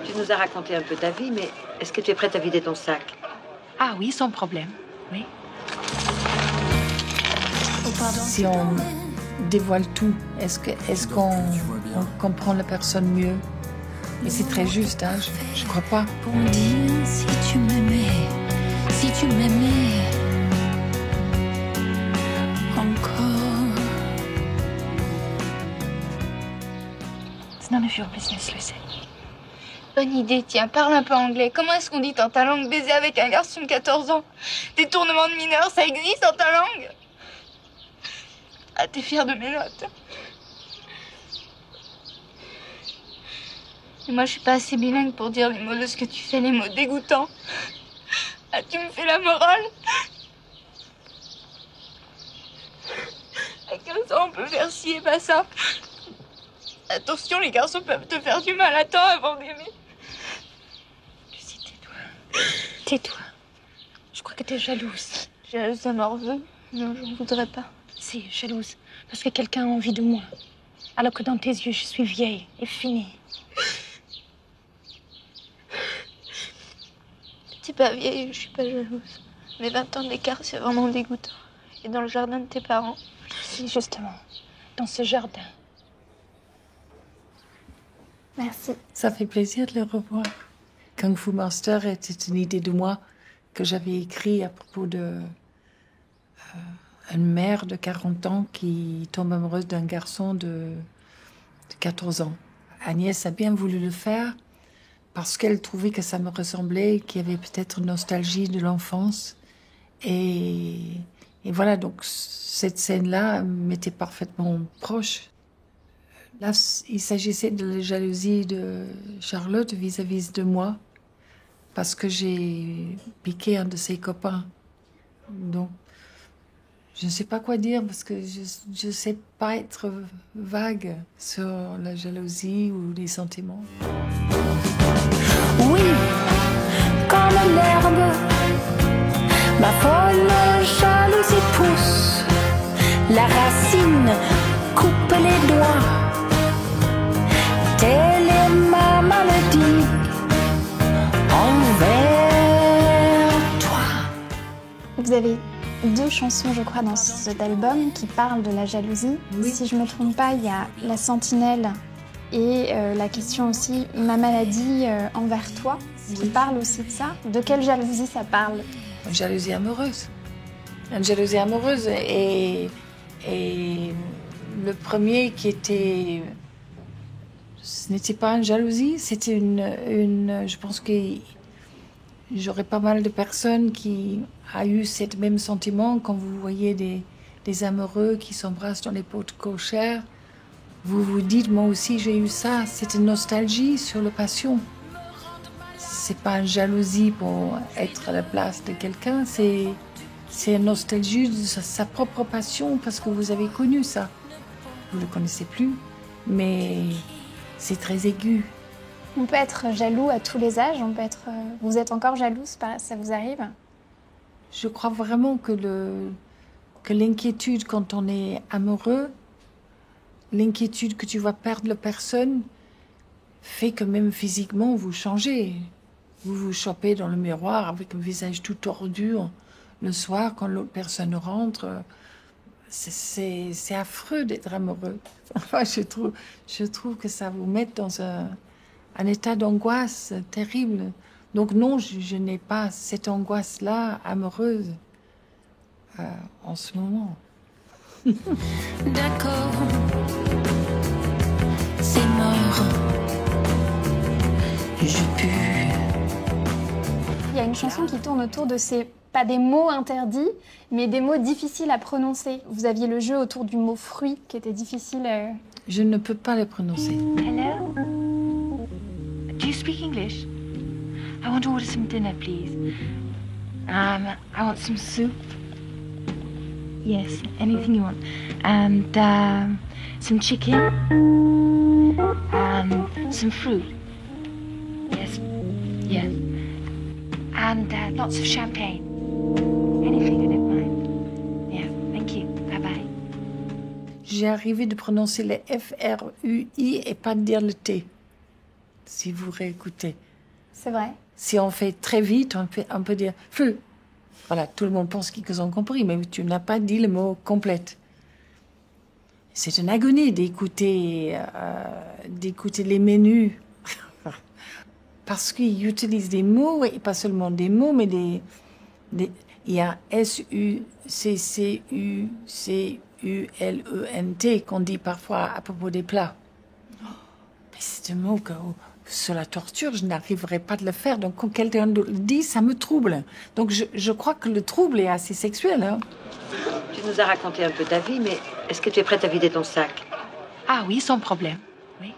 Tu nous as raconté un peu ta vie, mais est-ce que tu es prête à vider ton sac? Ah oui, sans problème, oui. Si on dévoile tout, est-ce qu'on comprend la personne mieux? Mais c'est très juste, hein, je crois pas. Pour dire si tu m'aimais encore. It's none of your business, Lucy. Bonne idée, tiens, parle un peu anglais. Comment est-ce qu'on dit dans ta langue baiser avec un garçon de 14 ans? Détournement de mineurs, ça existe dans ta langue? Ah, t'es fière de mes notes. Et moi, je suis pas assez bilingue pour dire les mots de ce que tu fais, les mots dégoûtants. Ah, tu me fais la morale? À 15 ans, on peut faire ci et pas ça. Attention, les garçons peuvent te faire du mal à temps avant d'aimer. Lucie, tais-toi. Tais-toi. Je crois que t'es jalouse. Jalouse à mort veut? Non, je ne voudrais pas. Si, jalouse. Parce que quelqu'un a envie de moi. Alors que dans tes yeux, je suis vieille et finie. T'es pas vieille, je suis pas jalouse. Mais 20 ans d'écart, c'est vraiment dégoûtant. Et dans le jardin de tes parents? Si, justement. Dans ce jardin. Merci. Ça fait plaisir de le revoir. Kung Fu Master était une idée de moi que j'avais écrit à propos de une mère de 40 ans qui tombe amoureuse d'un garçon de 14 ans. Agnès a bien voulu le faire parce qu'elle trouvait que ça me ressemblait, qu'il y avait peut-être une nostalgie de l'enfance. Et voilà, donc cette scène-là m'était parfaitement proche. Là, il s'agissait de la jalousie de Charlotte vis-à-vis de moi, parce que j'ai piqué un de ses copains. Donc, je ne sais pas quoi dire, parce que je ne sais pas être vague sur la jalousie ou les sentiments. Oui, comme l'herbe, ma folle jalousie pousse. La racine coupe les doigts. Telle est ma maladie envers toi. Vous avez 2 chansons, je crois, dans cet album qui parlent de la jalousie. Oui. Si je ne me trompe pas, il y a La Sentinelle et la question aussi Ma maladie envers toi, qui parle aussi de ça. De quelle jalousie ça parle? Une jalousie amoureuse. Une jalousie amoureuse. Et le premier qui était... Ce n'était pas une jalousie, c'était une... Je pense que j'aurais pas mal de personnes qui ont eu ce même sentiment quand vous voyez des amoureux qui s'embrassent dans les potes cochères. Vous vous dites, moi aussi j'ai eu ça. C'est une nostalgie sur la passion. C'est pas une jalousie pour être à la place de quelqu'un, c'est une nostalgie de sa propre passion parce que vous avez connu ça. Vous ne le connaissez plus, mais c'est très aigu. On peut être jaloux à tous les âges, on peut être... Vous êtes encore jalouse, ça vous arrive? Je crois vraiment que l'inquiétude quand on est amoureux, l'inquiétude que tu vas perdre la personne, fait que même physiquement, vous changez. Vous vous chopez dans le miroir avec un visage tout tordu le soir quand l'autre personne rentre. C'est affreux d'être amoureux. Enfin, je trouve que ça vous met dans un état d'angoisse terrible. Donc non, je n'ai pas cette angoisse-là amoureuse en ce moment. D'accord, c'est mort. Je pue. Il y a une chanson qui tourne autour de ces... Pas des mots interdits, mais des mots difficiles à prononcer. Vous aviez le jeu autour du mot fruit qui était difficile. Je ne peux pas le prononcer. Hello? Do you speak English? I want to order some dinner, please. I want some soup. Yes, anything you want. And some chicken. And some fruit. Yes, yes. And lots of champagne. Anything, I don't mind. Yeah, thank you. Bye-bye. J'ai arrivé de prononcer les F, R, U, I et pas de dire le T. si vous réécoutez. C'est vrai. Si on fait très vite, on peut dire « feu ». Voilà, tout le monde pense qu'ils ont compris, mais tu n'as pas dit le mot « complète ». C'est une agonie d'écouter les menus. Parce qu'ils utilisent des mots, et pas seulement des mots, mais il y a SUCCUCULENT qu'on dit parfois à propos des plats. Mais c'est un mot que sur la torture, je n'arriverai pas de le faire. Donc quand quelqu'un le dit, ça me trouble. Donc je crois que le trouble est assez sexuel. Hein. Tu nous as raconté un peu ta vie, mais est-ce que tu es prête à vider ton sac? Ah oui, sans problème. Oui.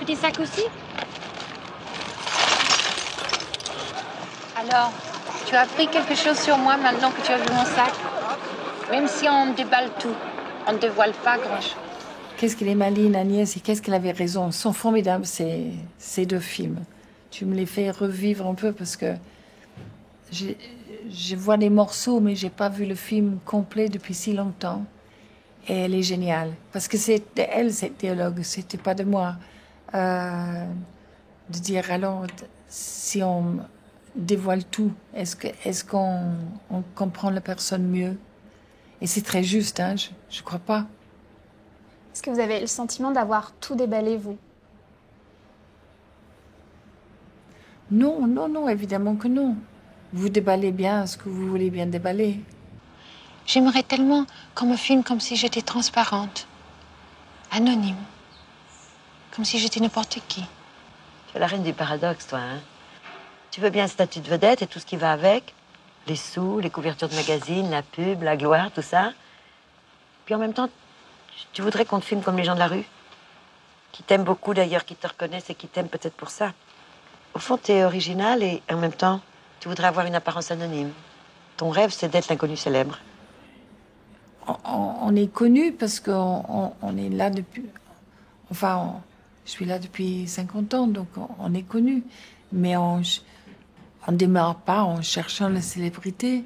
Petit sac aussi? Alors, tu as appris quelque chose sur moi maintenant que tu as vu mon sac? Même si on déballe tout, on ne dévoile pas grand-chose. Qu'est-ce qu'elle est maligne, Agnès, et qu'est-ce qu'elle avait raison. Ils sont formidables, ces deux films. Tu me les fais revivre un peu parce que je vois des morceaux, mais j'ai pas vu le film complet depuis si longtemps. Et elle est géniale. Parce que c'est elle, cette dialogue, c'était pas de moi. De dire, alors, si on dévoile tout, est-ce qu'on comprend la personne mieux? Et c'est très juste, hein, je crois pas. Est-ce que vous avez le sentiment d'avoir tout déballé, vous? Non, non, non, évidemment que non. Vous déballez bien ce que vous voulez bien déballer. J'aimerais tellement qu'on me filme comme si j'étais transparente, anonyme, comme si j'étais n'importe qui. Tu es la reine du paradoxe, toi, hein? Tu veux bien un statut de vedette et tout ce qui va avec? Les sous, les couvertures de magazines, la pub, la gloire, tout ça. Puis en même temps, tu voudrais qu'on te filme comme les gens de la rue? Qui t'aiment beaucoup d'ailleurs, qui te reconnaissent et qui t'aiment peut-être pour ça. Au fond, t'es original et en même temps, tu voudrais avoir une apparence anonyme. Ton rêve, c'est d'être l'inconnu célèbre. On est connu parce qu'on est là depuis... Enfin, je suis là depuis 50 ans, donc on est connu. Mais on ne démarre pas en cherchant la célébrité.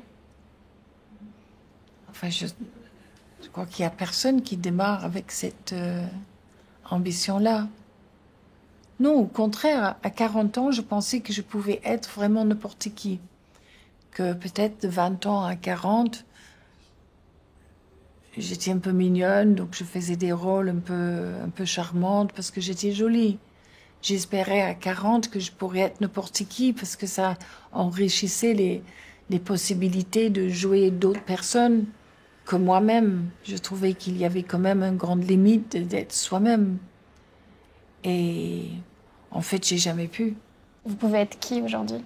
Enfin, je crois qu'il n'y a personne qui démarre avec cette ambition-là. Non, au contraire, à 40 ans, je pensais que je pouvais être vraiment n'importe qui. Que peut-être de 20 ans à 40, j'étais un peu mignonne, donc je faisais des rôles un peu charmantes parce que j'étais jolie. J'espérais à 40 que je pourrais être n'importe qui parce que ça enrichissait les possibilités de jouer d'autres personnes que moi-même. Je trouvais qu'il y avait quand même une grande limite d'être soi-même. Et en fait, j'ai jamais pu. Vous pouvez être qui aujourd'hui?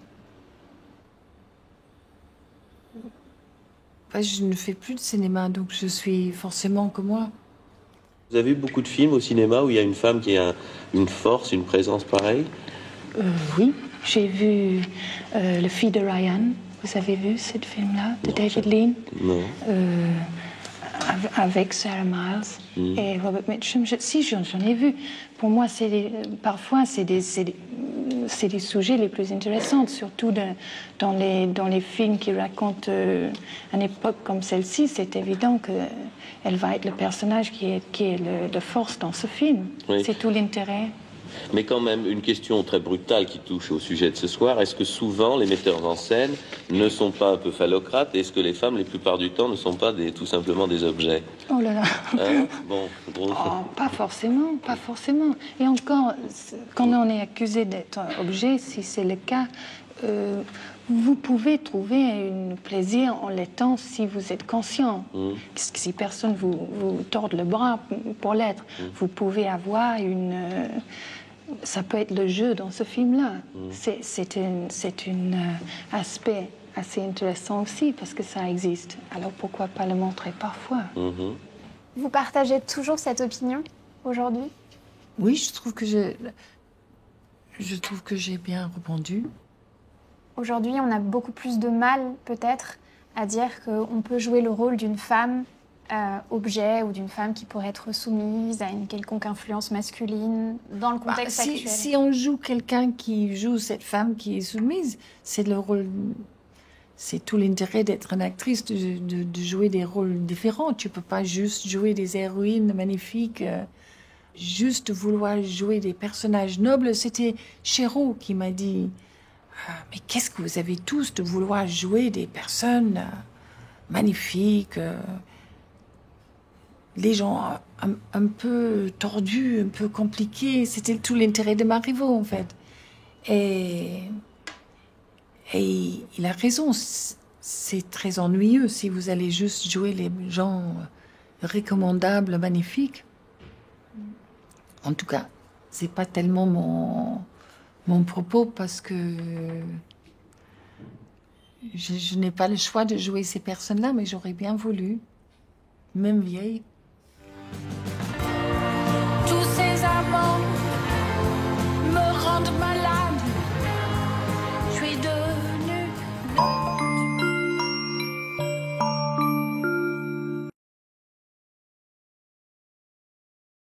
Je ne fais plus de cinéma, donc je suis forcément que moi. Vous avez vu beaucoup de films au cinéma où il y a une femme qui a une force, une présence pareille? Oui, j'ai vu Le Fille de Ryan. Vous avez vu ce film-là, de David Lean? Non. Avec Sarah Miles et Robert Mitchum. Si, j'en ai vu. Pour moi, parfois, c'est des sujets les plus intéressants, surtout dans les films qui racontent une époque comme celle-ci. C'est évident qu'elle va être le personnage qui est de force dans ce film. Oui. C'est tout l'intérêt. Mais quand même, une question très brutale qui touche au sujet de ce soir, est-ce que souvent les metteurs en scène ne sont pas un peu phallocrates? Est-ce que les femmes, la plupart du temps, ne sont pas tout simplement des objets? Oh là là. Hein? Bon, gros. Oh, pas forcément, pas forcément. Et encore, quand on est accusé d'être un objet, si c'est le cas, vous pouvez trouver un plaisir en l'étant si vous êtes conscient. Si personne vous tord le bras pour l'être, vous pouvez avoir ça peut être le jeu dans ce film-là. C'est un aspect assez intéressant aussi parce que ça existe. Alors pourquoi pas le montrer parfois? Vous partagez toujours cette opinion aujourd'hui? Oui, je trouve que j'ai bien répondu. Aujourd'hui, on a beaucoup plus de mal, peut-être, à dire qu'on peut jouer le rôle d'une femme objet ou d'une femme qui pourrait être soumise à une quelconque influence masculine dans le contexte actuel. Si on joue quelqu'un qui joue cette femme qui est soumise, c'est le rôle C'est tout l'intérêt d'être une actrice, de jouer des rôles différents. Tu peux pas juste jouer des héroïnes magnifiques, juste vouloir jouer des personnages nobles. C'était Chéreau qui m'a dit mais qu'est-ce que vous avez tous de vouloir jouer des personnes magnifiques, les gens un peu tordus, un peu compliqués. C'était tout l'intérêt de Marivaux, en fait. Et il a raison, c'est très ennuyeux si vous allez juste jouer les gens recommandables, magnifiques. En tout cas, c'est pas tellement mon propos parce que je n'ai pas le choix de jouer ces personnes-là, mais j'aurais bien voulu, même vieille.